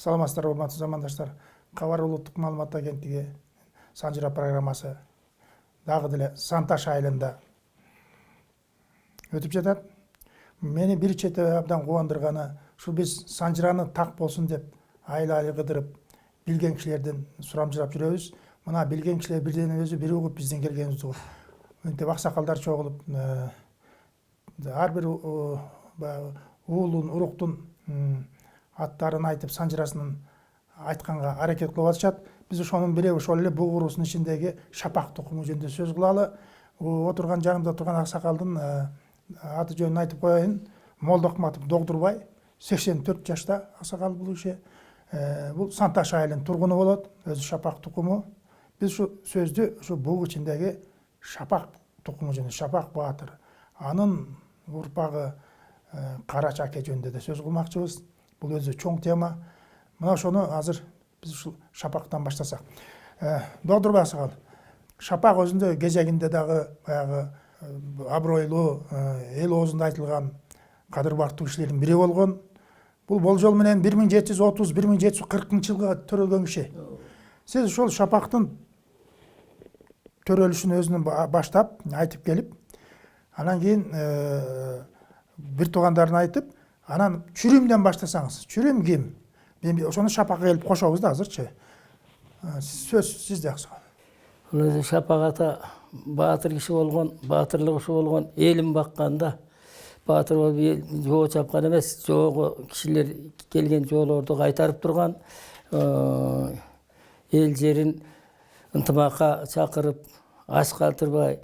Саламатсыздар, урматтуу замандаштар. Кабар улуттук маалымат агенттиги Санжыра программасы дагы деле Санташ айылында өтүп жатат. Мени бир чети абдан кубандырганы ушу биз Санжыраны так болсун деп айыл кыдырып билген кишилерден сурамжырап жүрөбүз. Мына билген кишилер бирден өзү бир угуп биздин келгенибизди угуп. Мынтип аксакалдар чогулуп ар бир уулун, уруктун аттарын айтып Санжырасын айтканга аракет кылып атышат. Биз ошонун бири ошол эле бугурусунун ичиндеги Шапак тукуму жөнүндө сөз кылалы. Отурган жанымда турган аксакалдын аты жөнүн айтып коеюн. Молдокматов Догдурбай, 84 жашта аксакал бул киши. Бул Санташ айылынын тургуну болот, өзү Шапак тукуму. Биз ушу сөздү ушу буг ичиндеги Шапак тукуму жөнүндө, Шапак баатыр, анын урпагы Карач аке жөнүндө да сөз кылмакчыбыз. Бул өзү чоң тема. Мына ошону азыр биз ушул Шапактан баштасак. Догдурбай аксакал, Шапак өзүндө кезегинде дагы баягы абройлуу эл оозунда айтылган кадыр бактуу кишилердин бири болгон. Бул болжол менен 1730-1740 жылга төрөлгөн киши. Сиз ошол Шапактын төрөлүшүн өзүнөн баштап айтып келип, анан кийин бир туугандарын айтып, анан Чүрүмдөн баштасаңыз. Чүрүм ким? Мен ошону Шапакка келип кошобуз да азырчы. Сөз сизде аксакал. Өзү Шапак ата баатыр киши болгон, баатырлык иши болгон, элин бакканда баатыр болуп жоо чапкан эмес, жоого кишилер келген жоолорду кайтарып турган, эл жерин ынтымакка чакырып, аш калтырбай,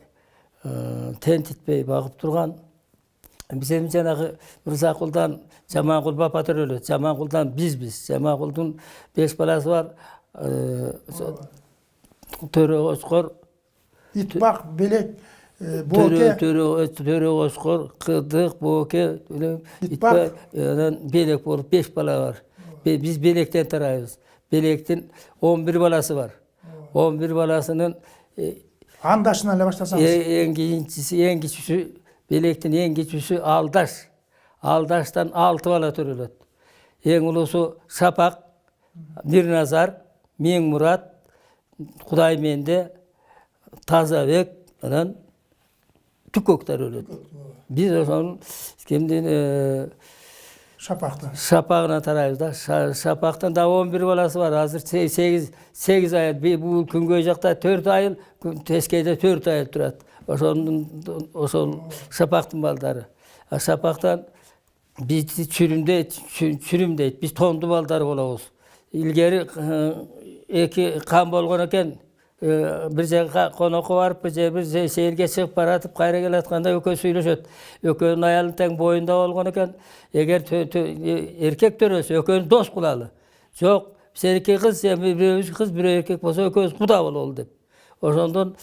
тентитпей багып турган. Биздин жанагы Мырзакулдан Жаманкул бапа төрөлөт. Жаманкулдан бизбиз. Жаманкулдун 5 баласы бар. Төрө Оскор, Итбак, Белек, Бооке, Төрө Оскор, Кыдык, Бооке, Итбак, анан Белек болуп 5 бала бар. Биз Белектен тарайбыз. Белектин 11 баласы бар. 11 баласынын андашынан эле баштасаңыз. Эң кичүүсү Белектин эң кичүүсү Алдаш. Алдаштан 6 бала төрөлөт. Эң улуусу Шапак, Мирназар, Меңмурат, Кудайменде, Тазабек, анан Түкөктөр өлөт. Биз ошонун кимдин Шапагынан тарайбыз да. Шапактан да 11 баласы бар. Азыр 8 айыл, бул күнгөй жакта 4 айыл, тескейде 4 айыл турат. Ошол Шапактын балдары. Шапактан биз Чүрүм дейт, биз тонду балдары болобуз. Илгери 2 кан болгон экен, бир жака конокко барып, бир сейилге чыгып баратып, кайра келатканда экөө сүйлөшөт. Экөөнүн аялы тең боюнда болгон экен. Эгер эркек төрөлсө, экөөнү дос кылалы. Жок, сен 2 кыз, бирөөбүз кыз, бирөө эркек болсо, экөөбүз куда бололу деп. Ошондон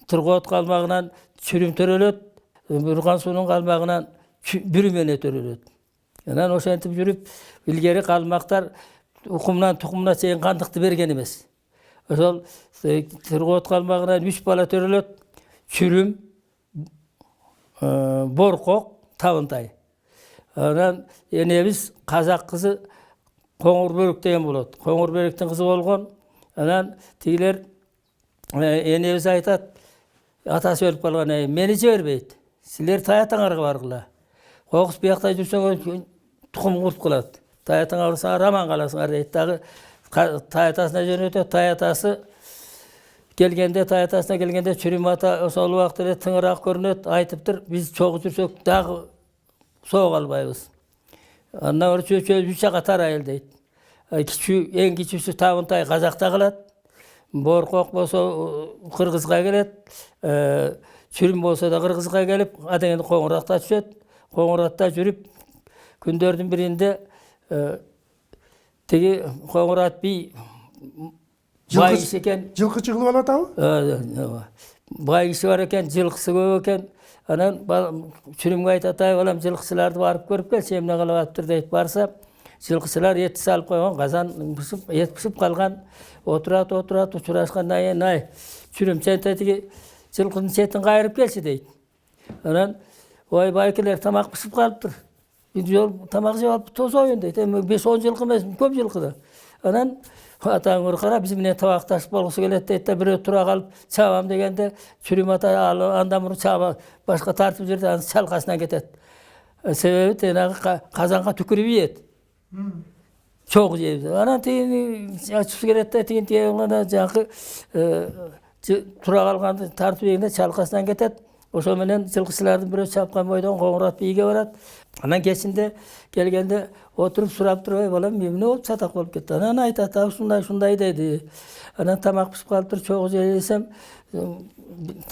Тургот калмагынан Чүрүм төрөлөт, Бурган суунун калмагынан Бүрүмөнө төрөлөт. Анан ошентип жүрүп, илгери калмактар укумунан тукумуна чейин кандыкты берген эмес. Ошол Тургот калмагынан 3 бала төрөлөт. Чүрүм, Боркок, Табынтай. Анан энебиз казак кызы Коңурбөрүк деген болот. Коңурбөрүктүн кызы болгон. Анан тигилер энебиз айтат, атасы өлүп калган, мени жибербейт. Силер таятаңарга баргыла. Кокус биякта жүрсөңөр тукум курт кылат. Таятаңа барсаңар аман каласыңар дейт. Дагы таятасына жөнөтөт. Таятасына келгенде Чүрүм ата ошол убакта эле тыңыраак көрүнөт, айтыптыр, биз чогуу жүрсөк дагы сого албайбыз. Андан көрчү 3 жака тарайыл дейт. Эң кичүүсү Табынтай казакта калат. Боркок болсо кыргызга келет. Чүрүм болсо да кыргызга келип, адегенде Коңуракта түшөт. Коңуратта жүрүп, күндөрдүн биринде тиги Коңурат би бай киши экен. Жылкычы кылып алатабы? Бай киши бар экен, жылкысы көп экен. Анан Чүрүмгө айтат, балам, жылкычыларды барып көрүп келчи, эмне кылып атыптыр дейт. Барса, жылкычылар эт салып койгон, казан эт пышып калган. Отурат, учурашкандан кийин, Чүрүм, сен тиги жылкынын четин кайрып келчи дейт. Анан, ой, байкелер, тамак пышып калыптыр. bir jol tamak jеп alып тосоюн дейт. Эми 5-10 жылкы эмес, көп жылкы да. Анан атаң ыркара биз менен табакташып болгусу келет дейт да, бирөө тура калып чабам дегенде Чүрүм ата андан мурун чаба башка тартып жерде анын чалкасынан кетет. Себеби тенагы казанга түкүрүп ийет. Çok jeydi. Ana tiyini açıp sigaret de tiyin tiyini janky tura kalgandı tartıp eginde çalkasından ketet. Oşo menen жылкычылардын бирөө çapkan бойдон коңуратып ийге барат. Анан кечинде келгенде отуруп сурап турбай, балам эмне болуп сатак болуп кетти. Анан айтат, ушундай деди. Анан тамак пишип калыптыр, чогуу жесем,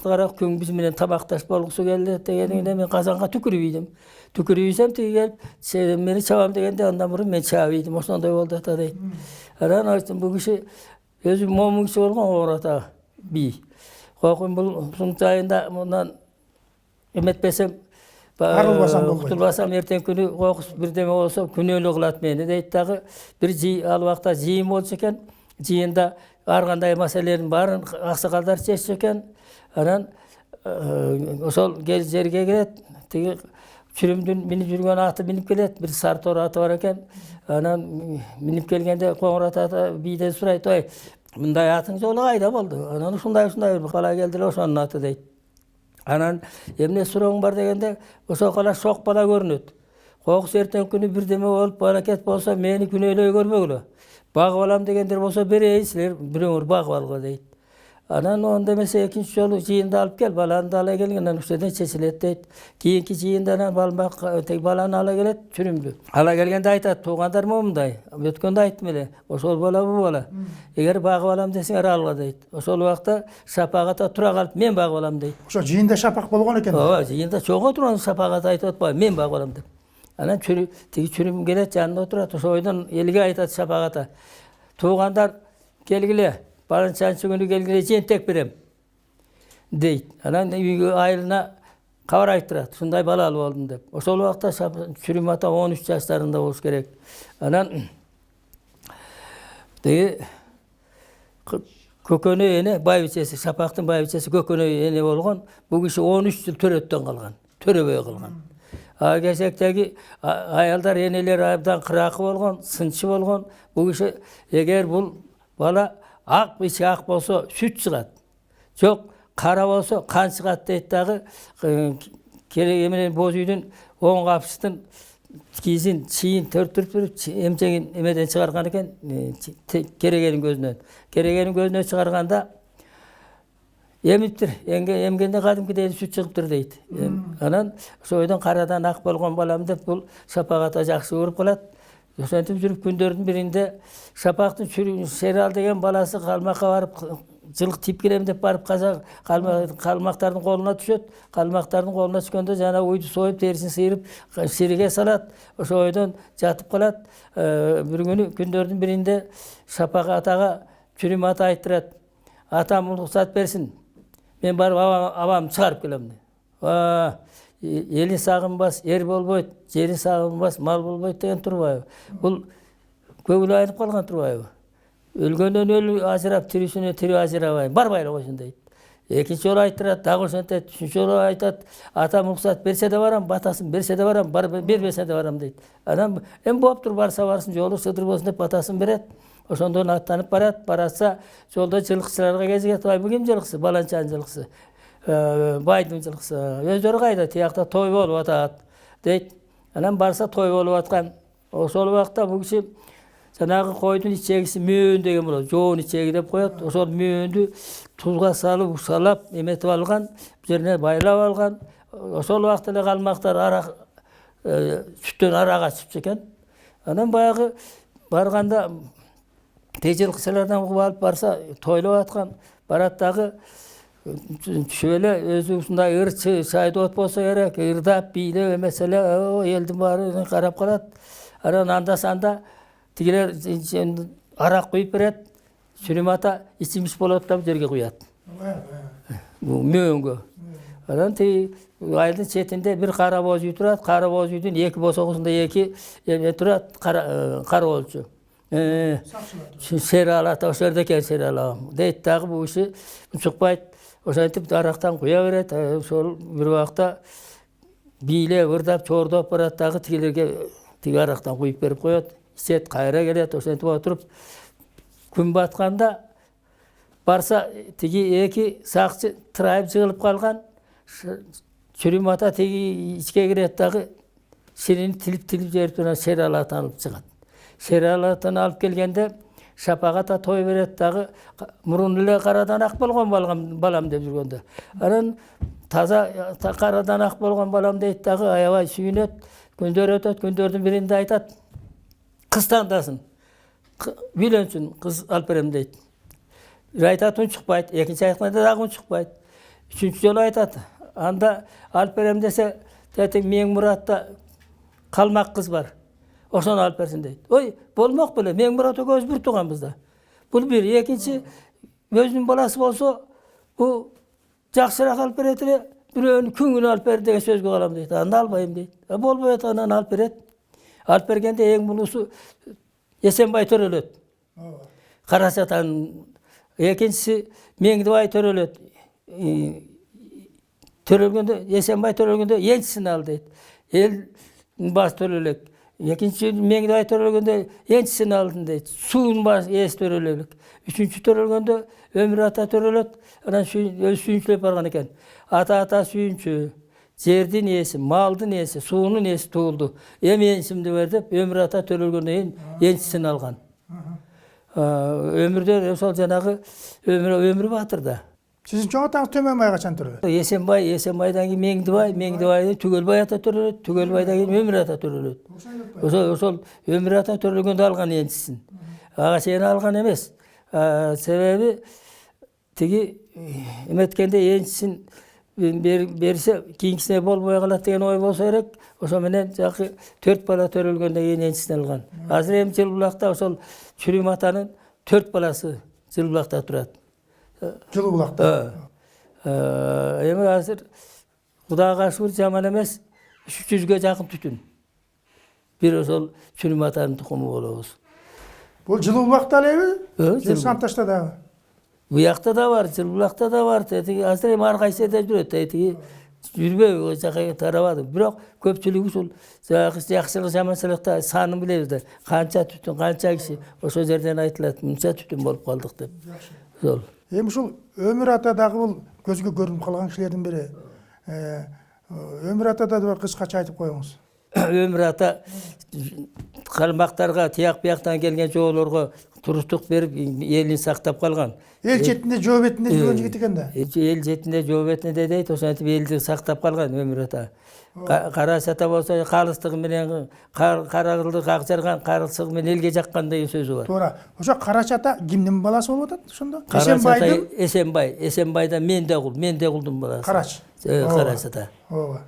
кара күн биз менен тамакташ болгусу келди дегенине мен казанга түкүрүп ийдим. Түкүрүп ийсем тиги келип мени чабам дегенде андан мурун мен чабып ийдим. Ошондой болду ата дейт. Анан айттым, бул киши өзү момун киши болгон оората бий. Койкун бул ушун жайында мындан эметпесем, кутулбасам эртең күнү кокус бирдеме болсо күнөөлүү кылат мени дейт дагы. Бир ал убакта жыйын болчу экен. Жыйында ар кандай маселелердин баарын аксакалдар чеччү экен. Анан ошол жерге келет, тиги Чүрүмдүн минип жүргөн аты минип келет, бир Сартор аты бар экен. Анан минип келгенде коңурат ата бийден сурайт, ой, мындай атың жолу кайда болду? Анан ушундай кала келди эле ошонун аты дейт. Анан эмне сурооң бар дегенде, ошо кала шок бала көрүнөт. Кокус эртең күнү бирдеме болуп баракет болсо мени күнөөлөй көрбөгүлө. Багып алам дегендер болсо берейин, силер бирөөңөр багып алгыла дейт. Анан онда эмесе экинчи жолу жыйында алып кел, баланы да ала келген, анан ушеден чечилет дейт. Кийинки жыйында анан баланы ала келет, Чүрүмдү. Ала келгенде айтат, туугандар момундай. Өткөндө айттым эле, ошол бала бул бала. Эгер багып алам десеңер алгыла дейт. Ошол убакта Шапак ата тура калып, мен багып алам дейт. Ошо жыйында Шапак болгон экен. Ооба, жыйында чоң отурган Шапак ата айтып атпайбы, мен багып алам деп. Анан тиги Чүрүм келет, жанында отурат, ошо ойдон элге айтат Шапак ата. Туугандар келгиле. Баланчанчы күнү келгенде жентек берем дейт. Анан үйгө айылына кабар айтырат, ушундай балалы болдум деп. Ошол убакта Чүрүм ата 13 жаштарында болуш керек. Анан деги Көкөнөй эне байбичеси, Шапактын байбичеси Көкөнөй эне болгон. Бул киши 13 жыл төрөттөн калган, төрөбөй калган. Кечектеги аялдар энелер абдан кыракы болгон, сынчы болгон. Бул киши эгер бул бала ак ичи ак болсо сүт чыгат. Жок, кара болсо кан чыгат дейт дагы. Керек менен боз үйдүн оң капчысын кийизин чийин төрттүрүп эмчегин эмеден чыгарган экен, керегенин көзүнөн. Керегенин көзүнөн чыгарганда эмиптир, эмгенде кадимкидей сүт чыгыптыр дейт. Анан ошо ойдон карадан ак болгон балам деп бул Шапак ата жакшы көрүп калат. Ошентип жүрүп күндөрдүн биринде Шапактын Шерал деген баласы калмакка барып, жылкы тип келем деп барып калмактардын колуна түшөт. Калмактардын колуна түшкөндө жана уйду союп, терисин сыйрып, шириге салат. Ошо ойдон жатып калат. Бир күнү күндөрдүн биринде Шапак атага Чүрүм ата айтырат. Атам уруксат берсин. Мен барып абам чыгарып келем дейт. Элин сагынбас, эр болбойт, жерин сагынбас, мал болбойт деген турбайбы? Бул көңүлү айнып калган турбайбы? Өлгөндөн өлү ажырап, тирүүсүнө тирүү ажырабайм, барбайлы койсун дейт. Экинчи жолу айтырат, дагы ошентет. Үчүнчү жолу айтат, атам уруксат берсе да барам, батасын берсе да барам, бербесе да барам дейт. Анан эми болуптур, барса барсын, жолу сыдыр болсун деп батасын берет. Ошондон аттанып баратса, жолдо жылкычыларга кезигет. Бул ким жылкысы? Баланчанын жылкысы. Байдын жылкысы. Өздөрү кайда? Тиякта той болуп атат дейт. Анан барса той болуп аткан. Ошол убакта бул киши жанагы койдун ичегиси мөөн деген болот. Жоон ичеги деп коет. Ошол мөөндү тузга салып, ушалап, эметип алган, бу жерине байлап алган. Ошол убакта эле калмактар арак сүттөн арак ачыпчы экен. Анан баягы барганда жылкычылардан угуп алып барса, тойлоп аткан. Барат дагы түшүп эле өзү ушундай ырчы шайдоот болсо керек, ырдап, бийлеп эмес эле элдин баары карап калат. Анан анда санда тигилер арак куюп берет. Чүрүм ата ичимиш болот деп жерге куят. Бул мөөнгө. Анан тиги айылдын четинде бир кара боз үй турат. Кара боз үйдүн эки босогусунда эки турат, кара болчу. Шерал ата ошол жерде экен, Шерал дейт дагы. Бул киши чукпайт. Ошентип арактан куя берет. Ошол бир убакта бийлеп ырдап чордоп барат дагы тигилерге тиги арактан куюп берип коет, ичет, кайра келет, ошентип отуруп күн батканда барса тиги эки сакчы тырайып жыгылып калган. Чүрүм ата тиги ичке кирет дагы ширини тилип жиберип туруп шер алатын алып чыгат. Шер алатын алып келгенде шапагата той берет дагы мурун эле карадан ак болгон балам деп жүргөндө. Анан таза карадан ак болгон балам дейт дагы аябай сүйүнөт. Күндөр өтөт, күндөрдүн биринде айтат: "Кыз тандасын, үйлөнсүн, кыз алып берем" дейт. Бир айтат унчукпайт, экинчи айтканда дагы унчукпайт. Үчүнчү жолу айтат: "Анда алып берем десе, тетиң Мең Муратта калмак кыз бар. Ошону алып берсин" дейт. Ой, болмок беле, Мең Мурат экөөбүз бир тууганбыз да. Бул бир, экинчи өзүнүн баласы болсо, бул жакшыраак алып берет эле, бирөөнүн күңүнө алып бер деген сөзгө калам дейт. Анда албайм дейт. Болбой аткандан алып берет. Алып бергенде эң мунусу Эсенбай төрөлөт. Карачатанын экинчиси Меңдибай төрөлөт. Төрөлгөндө Эсенбай төрөлгөндө энчисин ал дейт. Эл баш төрөлөк. Экинчи Меңдибай төрөлгөндө энчисин алдын дейт. Суунун баш ээси төрөлөк. Үчүнчү төрөлгөндө Өмүр ата төрөлөт. Анан өз сүйүнчүлөп барган экен. Ата сүйүнчү, жердин ээси, малдын ээси, суунун ээси туулду. Эми энчимди бер деп Өмүр ата төрөлгөндөн кийин энчисин алган. Өмүрдө ошол жанагы Өмүр Батыр да. Сиздин чоң атаңыз Төмөнбай качан төрөлөт? Эсенбайдан кийин Меңдибайдан Түгөлбай ата төрөлөт, Түгөлбайдан кийин Өмүр ата төрөлөт. Ошол Өмүр ата төрөлгөндө алган энчисин. Ага чейин алган эмес. Себеби тиги эметкенде энчисин берсе кийинкисине болбой калат деген ой болсо керек. Ошо менен жакы 4 бала төрөлгөндөн кийин энчисин алган. Азыр эми Жылбулакта ошол Чүрүм атанын 4 баласы Жылбулакта турат. Жылбулакта. Эми азыр Кудайга шүгүр жаман эмес, 300ге жакын түтүн. Бир ошол Чүрүм атанын тукуму болобуз. Бул Жылбулакта элеби? Санташта дагы. Буякта да бар, Жылбулакта да бар. Азыр эми ар кайсы жерде жүрөт. Тиги жүрбөй о жака тарабады. Бирок көпчүлүгү ушул жакшылык жаманчылыкта санын билебиз да. Канча түтүн, канча киши ошол жерден айтылат. Мынча түтүн болуп калдык деп. Ошол. Эми ушул Өмүр ата дагы бул көзгө көрүнүп калган кишилердин бири. Өмүр атада да кыскача айтып коюңуз. Өмүр ата калмактарга тияк бияктан келген жоолорго туруштук берип элин сактап калган. Эл четинде, жөө бетинде жүргөн жигит экен да. Эл четинде, жөө бетинде дейт, ошентип элди сактап калган Өмүр ата. Карачата болсо калыстыгы менен карагылды какжарган, калыстыгы менен элге жаккан деген сөзү бар. Туура. Ошо Карачата кимдин баласы болуп атат ошондо? Эсенбайдан Мендегулдун баласы. Карачата. Ооба.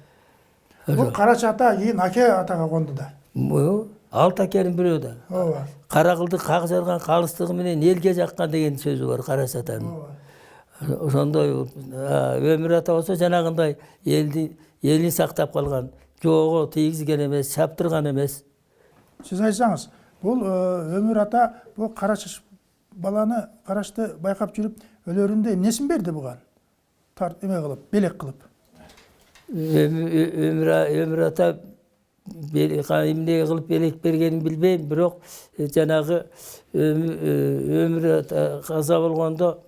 Бул Карачата кийин Аке атага конду да. 6 акенин бирөө да. Ооба. Карагылды какжарган, калыстыгы менен элге жаккан деген сөзү бар Карачатанын. Ошондой Өмүр ата болсо жанагындай элин сактап калган, жоого тийгизген эмес, чаптырган эмес. Сиз айтсаңыз, бул Өмүр ата бул Карача баланы Карачты байкап жүрүп өлөрүндө эмнесин берди буга? Эме кылып, белек кылып. Өмүр ата эмне кылып белек бергенин билбейм, бирок жанагы Өмүр ата каза болгондо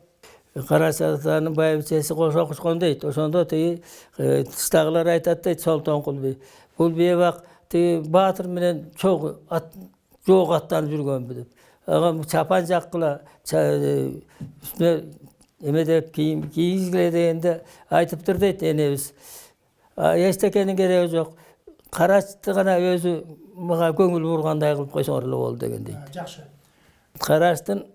Карачатанын байбичеси кошкон дейт. Ошондо тиги тыштагылар айтат дейт, Солтонкул би. Бул бебак тиги Баатыр менен чогуу аттанып жүргөнбү деп. Ага чапан жаккыла үстүнө эме деп кийгизгиле дегенде айтыптыр дейт энебиз. Эчтекенин кереги жок. Карачты гана өзү мага көңүл бургандай кылып койсоңор эле болду дегендей. Жакшы. Карачтын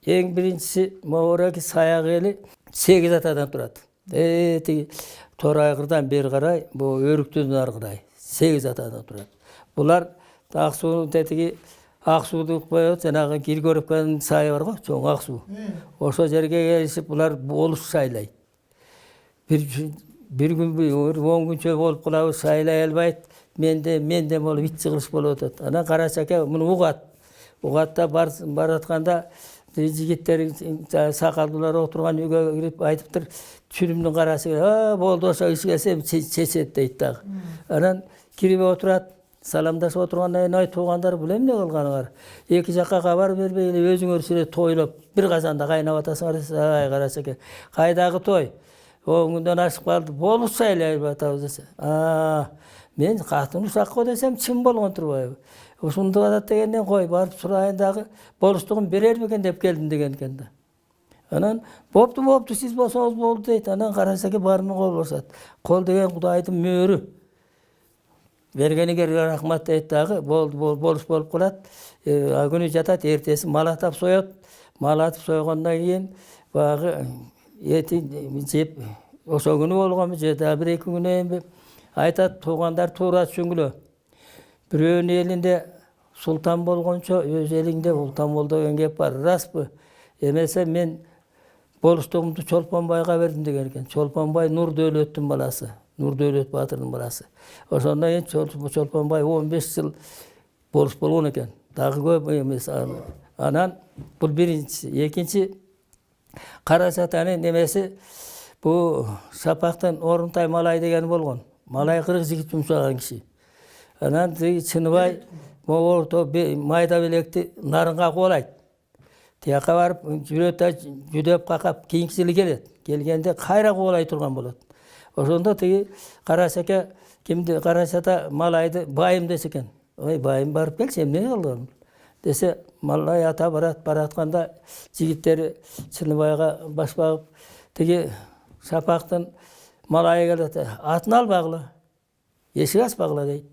эң биринчиси Моореки саяк эли 8 атадан турат. Тиги Тор айгырдан бери карай, бул Өрүктүдөн ары карай 8 атадан турат. Булар ак суунун тетиги ак сууду коет, жанагы Киркөрөвкөнүн сайы бар го, чоң ак суу. Ошол жерге келишип булар болуш шайлайт. Бир күн 10 күнчө болуп калабыз, шайлай албайт. Менде болуп ит чыгылыш болуп атат. Анан Карачаке муну угат. Угатта баратканда жигиттер сакалдуулар отурган үйгө кирип айтыптыр, чүрүмдүн карасы болду ошо иш келсем чечет дейт дагы. Анан кирип отурат, саламдашып отургандан кийин ай туугандар бул эмне кылганыңар? Эки жакка кабар бербей эле өзүңөр силер тойлоп бир казанда кайнап атасыңар десе, ай Карачеке, кайдагы той? Оңундон ашып калды, болушса эле атабыз десе. Мен катын усакко десем чын болгон турбайбы? Ушундук атат дегенден кой, барып сурайын дагы, болуштугун берер бекен деп келдим деген экен да. Анан бопту, сиз болсоңуз болду дейт. Анан Карачеке барымын кол босот. Кол деген Кудайдын мөөрү. Бергениге рахмат дейт дагы, болуш болуп калат. Күнү жатат, эртеси мал атап соет. Мал атып сойгондон кийин баягы эти жеп ошол күнү болгонбу же дагы бир эки күнөн айтат, туугандар туура түшүнгүлө. Бирөөнүн элинде султан болгончо өз элиңде ултан бол деген кеп бар, распы? Эмесе мен болуштугумду Чолпон байга бердим деген экен. Чолпон бай Нур Дөөлөттүн баласы, Нур Дөөлөт баатырдын баласы. Ошондон кийин Чолпон бай 15 жыл болуш болгон экен. Дагы көп эмес. Анан бул биринчи, экинчи Карачатанын эмеси бу Шапактын Орунтай Малай деген болгон. Малай кыргыз жигит жумшаган киши. Анан Чыныбай орто майда белекти нарынга кубалайт. Тияка барып жүрөт жүдөп какап кийинки жылы келет. Келгенде кайра кубалай турган болот. Ошондо тиги Карачеке кимди Карачата Малайды байым десе экен. Ой, байым барып келсе эмне кылдым? Десе, Малай ата баратканда жигиттери Чыныбайга баш багып, тиги Шапактын Малайы келет, атын албагыла, эшик ачпагыла дейт.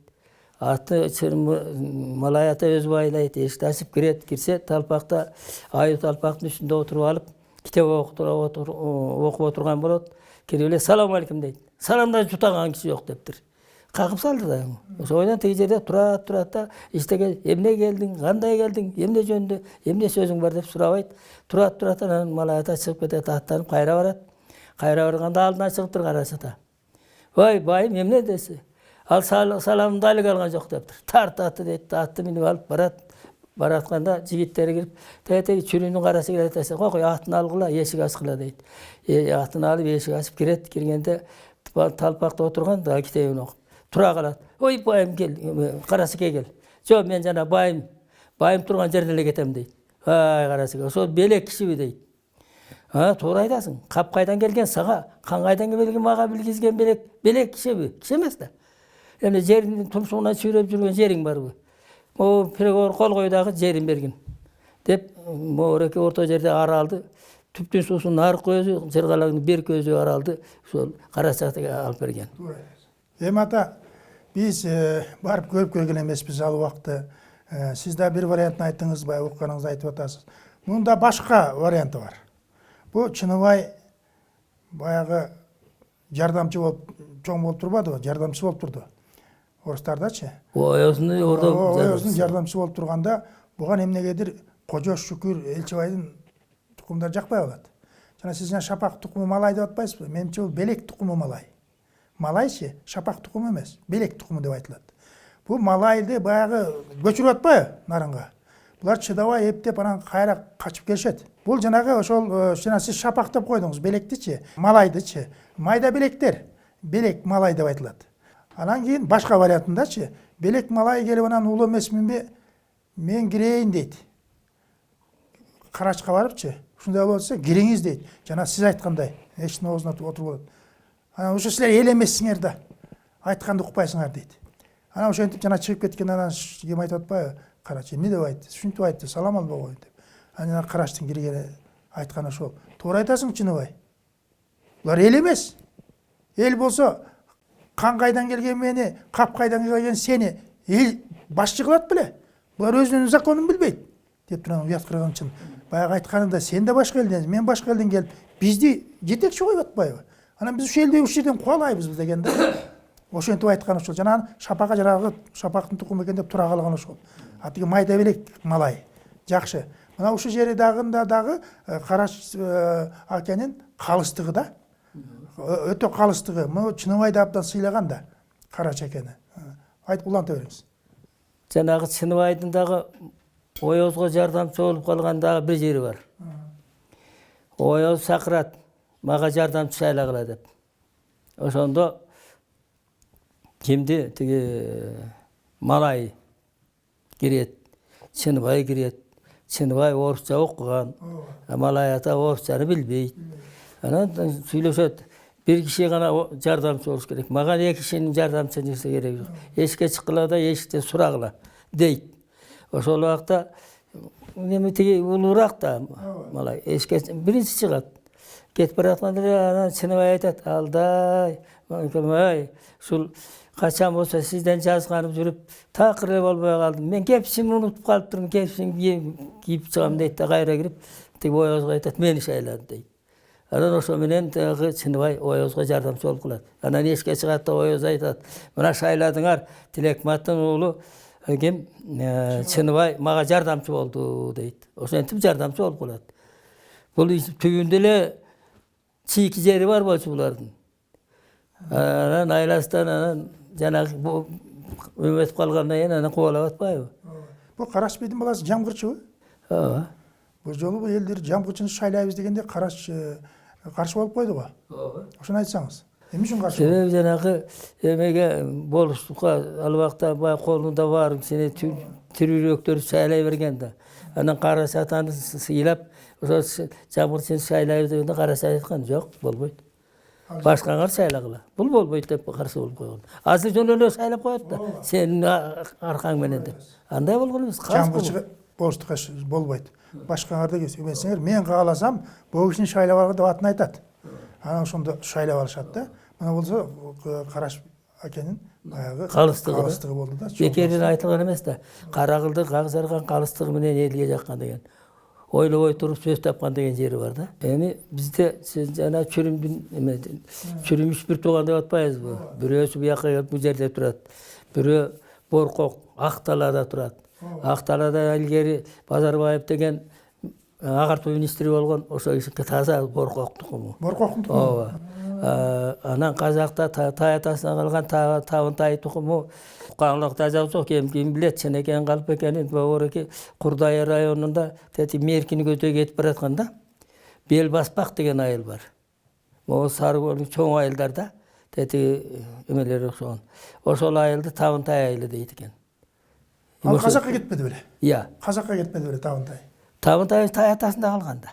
Аты Малай ата өзү байлайт, эшикти ачып кирет, кирсе талпакта, аю талпактын үстүндө отуруп алып, китеп окуп отурган болот. Кирип эле салам алейкум дейт. Саламдан жутаган киши жок дептир. Какып салды да. Ошондон тиги жерде турат да, иштеген, эмне келдиң, кандай келдиң, эмне жөндө, эмне сөзүң бар деп сурабайт. Турат анан Малай ата чыгып кетет, аттанып кайра барат. Кайра барганда алдына чыгыптыр Карачата. Ой, байым эмне десе? Ал саламды али калган жок дептир. Тартаты дейт, атты минип алып барат. Баратканда жигиттери кирип, теги чүрүнүн карасы келет десе, кой атын алгыла, эшик ачкыла дейт. Атын алып эшик ачып кирет, киргенде талпакта отурган да китебин окуп. Тура калат. Ой, байым кел, Карачеке кел. Жок, мен жана байым турган жерде эле кетем дейт. Ай, Карачеке, ошол белек кишиби дейт. Туура айтасың. Кап кайдан келген сага, кан кайдан келген мага билгизген белек кишиби? Киши эмес да. Эми жердин тумсугуна чүйрөп жүргөн жериң барбы? Могу переговор кол кой дагы жерин бергин. Деп, могуреке орто жерде аралды, түптүн суусунун аркы өзү, жыргалаңдын бир көзү аралды, ошол Карачатага алып берген. Эми ата, биз барып көрүп келген эмеспиз ал убакты. Сиз да бир вариантын айттыңыз, баягы укканыңызды айтып атасыз. Мында башка варианты бар. Бу Чыныбай баягы жардамчы болуп чоң болуп турбадыбы? Жардамчы болуп турду. Орустардачы. Оюздун жардамчысы болуп турганда, буга эмнегедир Кожош Шүкүр Элчибайдын тукумдары жакпай калат. Жана сиз Шапак тукуму Малай деп атпайсызбы? Менимче бул белек тукуму Малай. Малайчы Шапак тукуму эмес, белек тукуму деп айтылат. Бу Малайды баягы көчүрүп атпайбы нарынга? Булар чыдабай эптеп анан кайра качып келишет. Бул жанагы ошол сиз Шапак деп койдуңуз, белектичи, Малайдычы. Майда белектер, белек Малай деп айтылат. Анан кийин башка вариантындачы, белек Малай келип анан улуу эмесминби, мен кирейин дейт. Карачка барыпчы, ушундай болсо кириңиз дейт. Жана сиз айткандай, эшиктин оозуна отуруп болот. Анан ушу силер эл эмессиңер да, айтканды укпайсыңар дейт. Анан ошентип жана чыгып кеткен анан ким айтып атпайбы? Карач эмне деп айтты? Ушинтип айтты, салам албагой деп. Анан Карачтын киргени айтканы ошол. Туура айтасың Чыныбай. Булар эл эмес. Эл болсо кан кайдан келген мени, кап кайдан келген сени эл башчы кылат беле. Булар өзүнүн законун билбейт. Деп турган уят кырган чын. Баягы айтканында сен да башка элден, мен башка элден келип, бизди жетекчи коюп атпайбы? Анан биз ушул элди ушул жерден кубалайбыз деген да. Ошентип айткан ошол. Жана Шапакка жанагы Шапактын тукуму экен деп тура калган ошол. Атиги майда белек Малай. Жакшы. Мына ушул жери дагы Карач акенин калыстыгы да. Өтө калыстыгы. Мына Чыныбайды абдан сыйлаган да Карач акени. Айтып уланта бериңиз. Жанагы Чыныбайдын дагы Оюзго жардамчы болуп калган дагы бир жери бар. Ояз шақырат, маға жардамчы шайлағыла деп. Ошондо кимди тиги Малай кирет, Чыныбай кирет. Чыныбай орусча окуган, Малай ата орусчаны билбейт. Анан сүйлөшөт. Bir kişi gana jardamчы болуш керек. Мага 2 кишинин жардамчысы керек жок. Эшикке чыккыла да эшикте сурагыла дейт. Ошол убакта неме тиги улуураак да Малай эшикке биринчи чыгат. Кетип баратканда анан Чыныбай айтат: "Алдай, ай, ушул качан болсо сизден жазганып жүрүп, такыр эле болбой калдым. Мен кепсимди унутуп калыптырмын, кепсимди кийип чыгам" дейт да кайра кирип, тиги Оязга айтат: "Мени шайлады" дейт. Анан ошо менен тагы Чыныбай Оязга жардамчы болуп калат. Анан эшикке чыгат да Ояз айтат: "Мына шайладыңар, Тилекматтын уулу ким Чыныбай мага жардамчы болду" дейт. Ошентип жардамчы болуп калат. Бул түбүндө эле чийки жери бар болчу булардын. Анан айласынан анан жанагы өмөтүп калгандан кийин анан кубалап атпайбы? Бул Карашбейдин баласы Жамгырчыбы? Ооба. Бул жолу бул элдер Жамгырчыны шайлайбыз дегенде Караш каршы болуп койду го. Ооба. Ошону айтсаңыз. Эмне үчүн каршы? Себеби жанагы эмеге болуштукка ал убакта бай колунда бар сени тирүүрөөктөрү шайлай берген да. Анан Караш атаны сыйлап, ошо Жамгырчыны шайлайбыз дегенде Караш айткан: "Жок, болбойт. Башкаңар шайлагыла. Бул болбойт" деп каршы болуп койгон. Азыр жөн эле шайлап коет да. Сенин аркаң менен деп. Андай болгон эмес. Жамгырчы болуштукка болбойт. Башкаңар да келсеңер, мен кааласам, бул кишини шайлап алгыла деп атын айтат. Анан ошондо шайлап алышат да. Мына болсо Караш акенин баягы калыстыгы болду да. Бекерден айтылган эмес да. Кара кылды кагзарган калыстыгы менен элге жаккан деген. Ойлобой туруп сөз тапкан деген жери бар да. Эми бизде жана чүрүмдүн эме чүрүмүш бир тууган деп атпайбызбы? Бирөөсү буяка келип бул жерде турат. Бирөө Боркок Ак Талаада турат. Ак Талаада илгери Базарбаев деген агартуу министри болгон, ошо киши таза Боркок тукуму. Боркоктун тукуму. Ооба. Анан Казакта тай атасынан калган Табынтай тукуму каңлык таза жок, ким билет, Ченекен калып экенин. Богореки Курдайы районунда тети Меркини көтөгө кетип баратканда Бел Баспак деген айыл бар. Могу Сарыкөлдүн чоң айылдар да, тети эмелер окшогон. Ошол айылды Табынтай айылы дейт экен. Ал Казакка кетпеди беле? Iya. Казакка кетпеди беле Табынтай? Табынтай тай атасында калган да.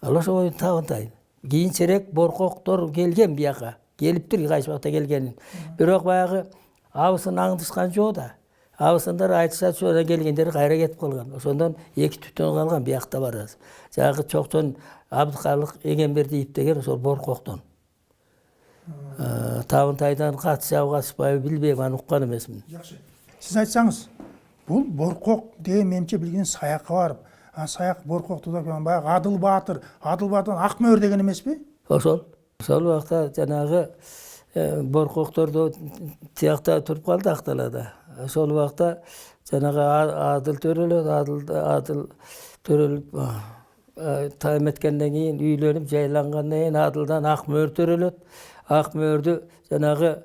Ал ошо Табынтай. Кийинчерээк Боркоктор келген бияка. Келиптир кайсы убакта келгенин. Бирок баягы абысын аңдышкан жок да. Абысындар айтышат, шода келгендер кайра кетип калган. Ошондон 2 түтөн калган биякта бар азыр. Жагы чоктон Абдыкалык Эгембердиев деген ошол Боркоктон. Табынтайдан катышабы катышпайбы билбейм, аны уккан эмесмин. Жакшы. Сиз айтсаңыз, бул Боркок деген менимче билген саякка барып, саяк Боркокту да баягы Адыл Баатыр Ак мөөр деген эмеспи? Ошол убакта жанагы Боркокторду тиякта туруп калды Ак Талаада. Ошол убакта жанагы Адыл төрөлүп тайметкенден кийин үйлөнүп жайлангандан кийин Адылдан Ак мөөр төрөлөт. Ак мөөрдү жанагы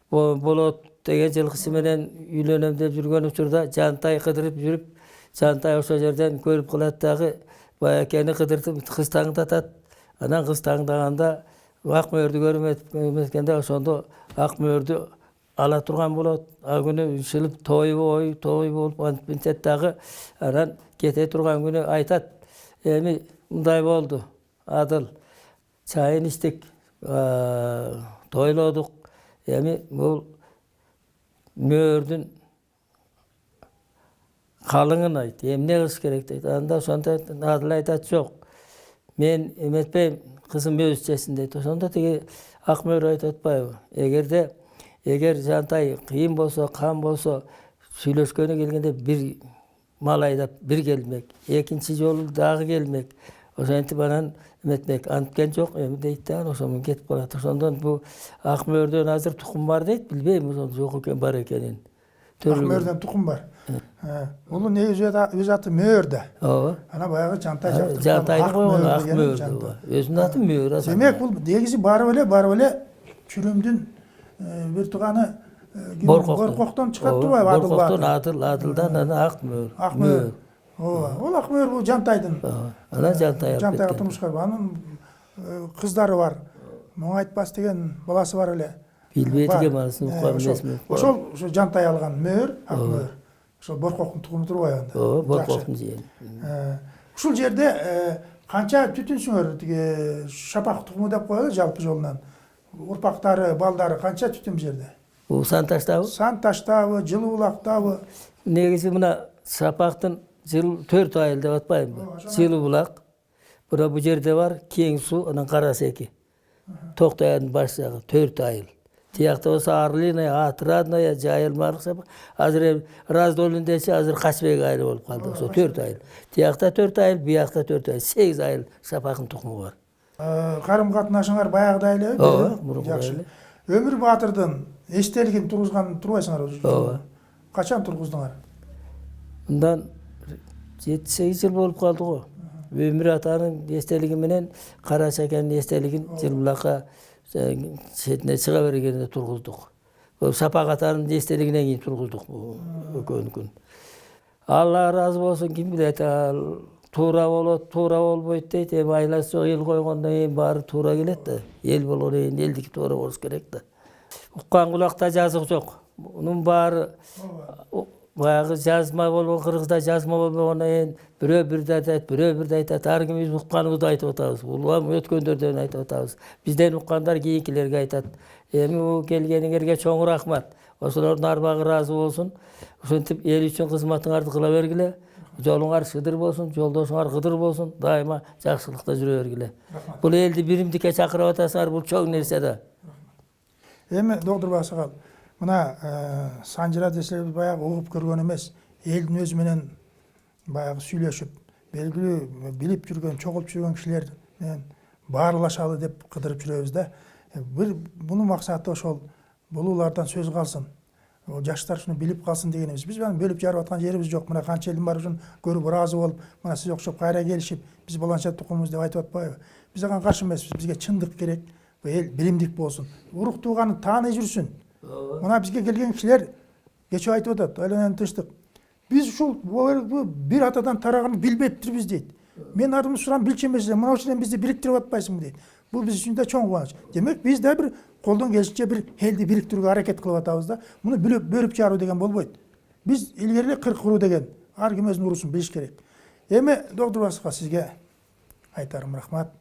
Болот деген жылкысы менен үйлөнөм деп жүргөн учурда Жантай кыдырып жүрүп, Жантай ошол жерден көрүп калат дагы баякени кыдыртып кыз таңдатат. Анан кыз таңдаганда Ак мөөрдү көрмөткөндө ошондо Ак мөөрдү ала турган болот. Ал күнү ушулуп той болуп антип дагы анан кете турган күнү айтат: "Эми мындай болду. Адыл, чайын ичтик, тойлодук. Эми бул мөөрдүн калыңын айт. Эмне кылыш керек" дейт. Анда ошондо Адыл айтат: "Жок. Мен эметпейм, кызым өз чечсин" дейт. Ошондо тиги Ак мөөр айтып атпайбы? Эгер Жантай кыйын болсо, кам болсо, сүйлөшкөнү келгенде бир мал айдап бир келмек, экинчи жолу дагы келмек. Ошентип анан эметмек. Анткен жок, эми дейт да, ошо менен кетип калат. Ошондон бул Ак мөөрдөн азыр тукум бар дейт, билбейм, ошол жок экен, бар экенин. Ак мөөрдөн тукум бар. Улун өз аты Мөөр да. Ооба. Ана баягы Жантай жактырткан Жантайды койгон Ак мөөр. Өзүнүн аты Мөөр. Демек бул негизи барып эле чүрүмдүн бир тууганы Боркоктон чыгат турбайбы? Боркоктон Адылдан анан Ак мөөр. ооба. Ол Акмөр бул Жантайдын. Ана Жантай алып Жантайга кеткен. турмушка анын кыздары бар. Моң айтпас деген баласы бар эле. Билбейт Бар. экен анысын уккан эмесин. Ошол Жантай алган мөөр, Акмөр. Ошол Боркоктун тукуму турбайбы анда. Боркоктун жери. Ушул жерде канча түтүнсүңөр тиги Шапак тукуму деп коелу жалпы жолунан. Урпактары, балдары канча түтүн бу жерде? Бул Санташтабы? Санташтабы, Жылыбулактабы? Негизи мына Шапактын жыл 4 айыл деп атпайбы? Жылыбулак. Бuna bu жерде бар кең суу, анан Карасеки. Токтоянын баш жагы 4 айыл. Тиякта болсо Орлиная, Отрадная, жайылмалык Шапак. Азыр раздолундечи азыр Качбек айылы болуп калды. Ошо 4 айыл. Тиякта 4 айыл, биякта 4 айыл. 8 айыл Шапактын тукуму бар. Карым катнашыңар баягыдай эле? Ооба, мурункудай Жакшы. эле. Өмүр Баатырдын эстелигин тургузган турбайсыңар өзү? Ооба. Качан тургуздуңар? Мындан 7-8 жыл болуп калды го. Өмүр атанын эстелиги менен Кара Шакенин эстелигин Жылбулакка четине чыга бергенде тургуздук. Шапак атанын эстелигинен кийин тургуздук экөөнүкүн. Алла ыраазы болсун, ким билет, туура болот, туура болбойт дейт. Эми айласы жок эл койгондон кийин баары туура келет да. Эл болгондон кийин элдики туура болуш керек да. Уккан кулакта жазык жок. Мунун баары баягы жазма болгон, кыргызда жазма болбогондон кийин бирөө бирди айтат, бирөө бирди айтат. Ар ким биз укканыбызды айтып атабыз. Улам өткөндөрдөн айтып атабыз. Бизден уккандар кийинкилерге айтат. Эми бул келгениңерге чоң рахмат. Ошолордун арбагы ыраазы болсун. Ошентип эл үчүн кызматыңарды кыла бергиле. Жолуңар сыдыр болсун, жолдошуңар кыдыр болсун. Дайыма жакшылыкта жүрө бергиле. Бул элди биримдикке чакырып атасыңар, бул чоң нерсе да. Эми доктур Баксакал, мына Санжыра десе баягы угуп көргөн эмес, элдин өзү менен баягы сүйлөшүп, белгилүү билип жүргөн, чогулуп жүргөн кишилер менен баарлашалы деп кыдырып жүрөбүз да. Бунун максаты ошол булуулардан сөз калсын. Жаштар шуну билип калсын деген эмес. Биз мына бөлүп жарып аткан жерибиз жок. Мына канча элдин баары ушун көрүп ыраазы болуп, мына сиз окшоп кайра келишип, биз баланча тукумубуз деп айтып атпайбы? Биз ага каршы эмеспиз. Бизге чындык керек. Эл билимдик болсун. Урук тууганын тааный жүрсүн. Мына бизге келген кишилер кечээ айтып атат, айланан тынчтык. Биз ушул бир атадан тараган билбептирбиз дейт. Мен ардымды сурам билчү эмес, мына ушундан бизди бириктирип атпайсыңбы дейт. Бул биз үчүн да чоң кубаныч. Демек биз да бир колдон келишинче бир элди бириктирүүгө аракет кылып атабыз да. Муну бөлүп жаруу деген болбойт. Биз илгери кыр куруу деген ар ким өзүнүн уруусун билиш керек. Эми доктур Баксакал, сизге айтарым рахмат.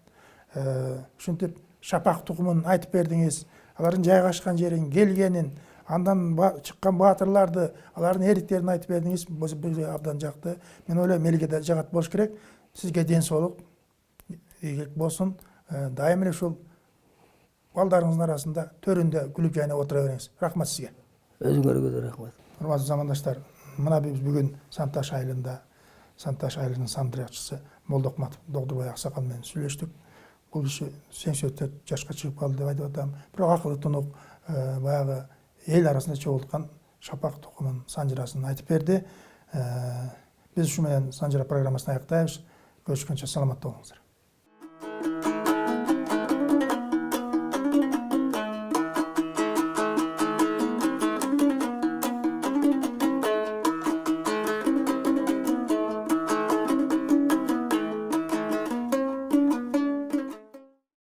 Ушинтип Шапак тукумун айтып бердиңиз. Алардын жайгашкан жерин, келгенин, андан чыккан баатырларды, алардын эриктерин айтып бердиңиз. Бул абдан жакты. Мен ойлойм элге да жагат болуш керек. Сизге ден соолук, ийгилик болсун. Дайым эле ушул балдарыңыздын арасында төрүндө күлүп жайнап отура бериңиз. Рахмат сизге. Өзүңөргө да рахмат. Урматтуу замандаштар, мына биз бүгүн Санташ айылында, Санташ айылынын сандыракчысы Молдокматов Догдурбай Аксакал менен сүйлөштүк. Бул киши 84 жашка чыгып калды деп айтып атам. Бирок акылы тунук, баягы эл арасында чогулткан Шапак тукумунун санжырасын айтып берди. Биз ушу менен санжыра программасын аяктайбыз. Көрүшкөнчө саламатта болуңуздар.